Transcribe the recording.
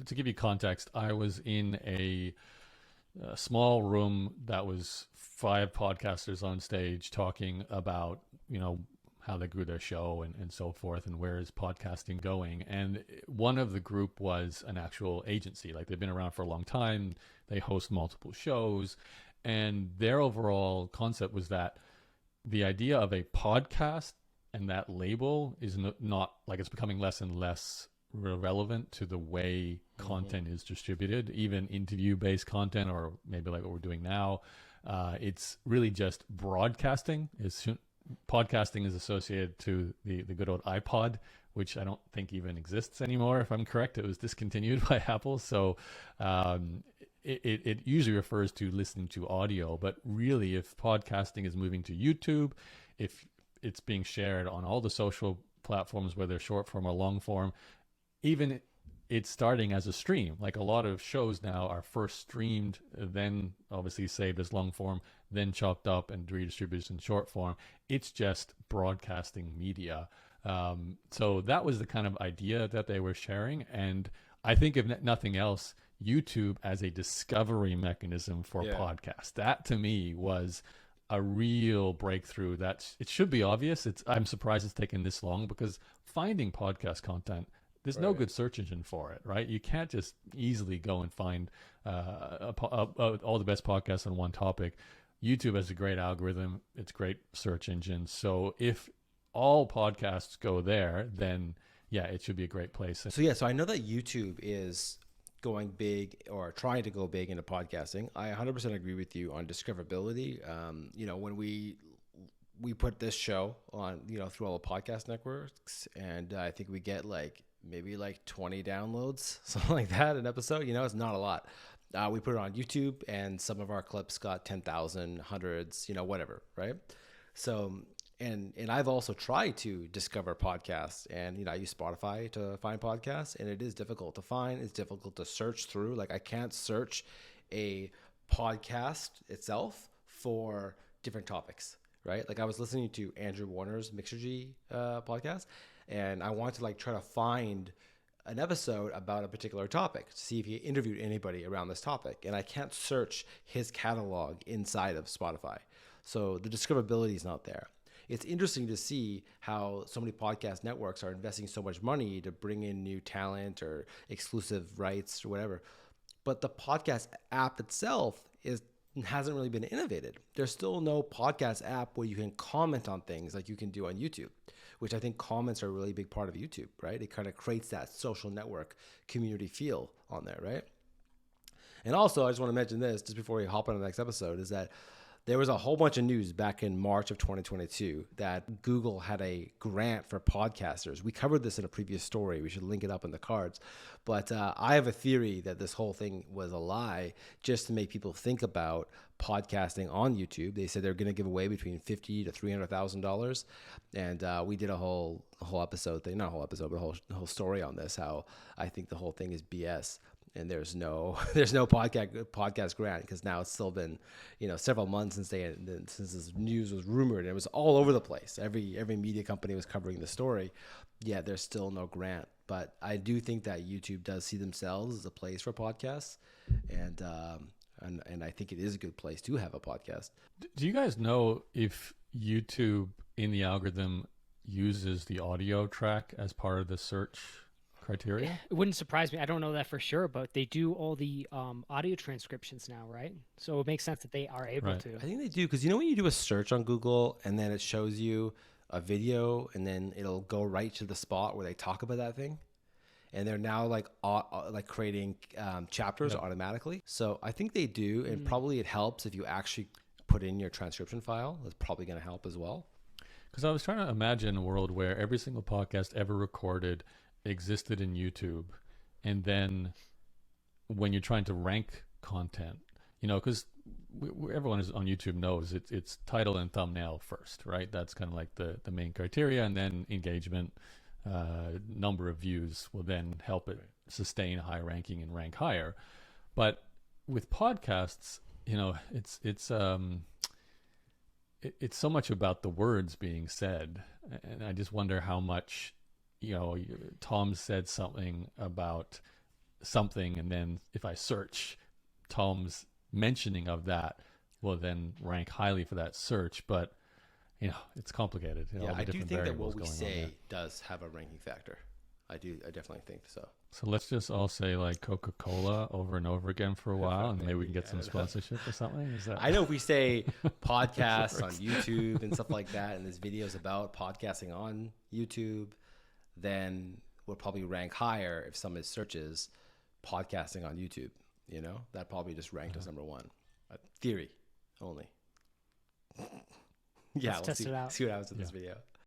to give you context, I was in a small room that was 5 podcasters on stage talking about, how they grew their show and so forth, and where is podcasting going. And one of the group was an actual agency. Like, they've been around for a long time. They host multiple shows. And their overall concept was that the idea of a podcast and that label is not like, it's becoming less and less relevant to the way content is distributed, even interview-based content, or maybe like what we're doing now. It's really just broadcasting. Podcasting is associated to the good old iPod, which I don't think even exists anymore. If I'm correct, it was discontinued by Apple. So it usually refers to listening to audio, but really, if podcasting is moving to YouTube, if it's being shared on all the social platforms, whether short form or long form, even it's starting as a stream. Like, a lot of shows now are first streamed, then obviously saved as long form, then chopped up and redistributed in short form. It's just broadcasting media. So that was the kind of idea that they were sharing. And I think, if nothing else, YouTube as a discovery mechanism for podcasts, that to me was a real breakthrough. It should be obvious. I'm surprised it's taken this long, because finding podcast content, there's no good search engine for it, right? You can't just easily go and find all the best podcasts on one topic. YouTube has a great algorithm. It's a great search engine. So if all podcasts go there, then it should be a great place. So I know that YouTube is going big, or trying to go big into podcasting. I 100% agree with you on discoverability. When we put this show on, through all the podcast networks, and I think we get maybe 20 downloads, something like that, an episode. It's not a lot. We put it on YouTube, and some of our clips got 10,000, hundreds, whatever, right? So, and I've also tried to discover podcasts, and I use Spotify to find podcasts, and it is difficult to find. It's difficult to search through. Like, I can't search a podcast itself for different topics, right? Like, I was listening to Andrew Warner's Mixergy podcast, and I wanted to try to find an episode about a particular topic to see if he interviewed anybody around this topic. And I can't search his catalog inside of Spotify. So the discoverability is not there. It's interesting to see how so many podcast networks are investing so much money to bring in new talent or exclusive rights or whatever. But the podcast app itself hasn't really been innovated. There's still no podcast app where you can comment on things like you can do on YouTube, which I think comments are a really big part of YouTube, right? It kind of creates that social network community feel on there, right? And also, I just want to mention this just before we hop on the next episode, is that there was a whole bunch of news back in March of 2022 that Google had a grant for podcasters. We covered this in a previous story. We should link it up in the cards. But I have a theory that this whole thing was a lie just to make people think about podcasting on YouTube. They said they're going to give away between $50,000 to $300,000, and we did a whole episode thing, not a whole episode, but a whole story on this. How I think the whole thing is BS. And there's no podcast grant, because now it's still been several months since this news was rumored, and it was all over the place. Every media company was covering the story. Yet there's still no grant. But I do think that YouTube does see themselves as a place for podcasts, and I think it is a good place to have a podcast. Do you guys know if YouTube in the algorithm uses the audio track as part of the search criteria? It wouldn't surprise me. I don't know that for sure, but they do all the audio transcriptions now, right? So it makes sense that they are able to. I think they do, because when you do a search on Google and then it shows you a video, and then it'll go right to the spot where they talk about that thing, and they're now creating chapters automatically. So I think they do, and probably it helps if you actually put in your transcription file. That's probably going to help as well. Because I was trying to imagine a world where every single podcast ever recorded existed in YouTube, and then when you're trying to rank content, because everyone is on YouTube knows it's title and thumbnail first, right? That's kind of like the main criteria, and then engagement, number of views will then help it sustain a high ranking and rank higher. But with podcasts, it's so much about the words being said, and I just wonder how much. Tom said something about something, and then if I search, Tom's mentioning of that will then rank highly for that search. But it's complicated. Yeah, all the I do different think that variables what we going on say there. does have a ranking factor. I definitely think so. So let's just all say like Coca-Cola over and over again for a while, and maybe we can get some sponsorship or something. Is that? I know if we say podcasts on YouTube and stuff like that, and there's videos about podcasting on YouTube, then we'll probably rank higher if somebody searches podcasting on YouTube. That probably just ranked as number one. Theory only. Yeah, Let's test it out. See what happens in this video.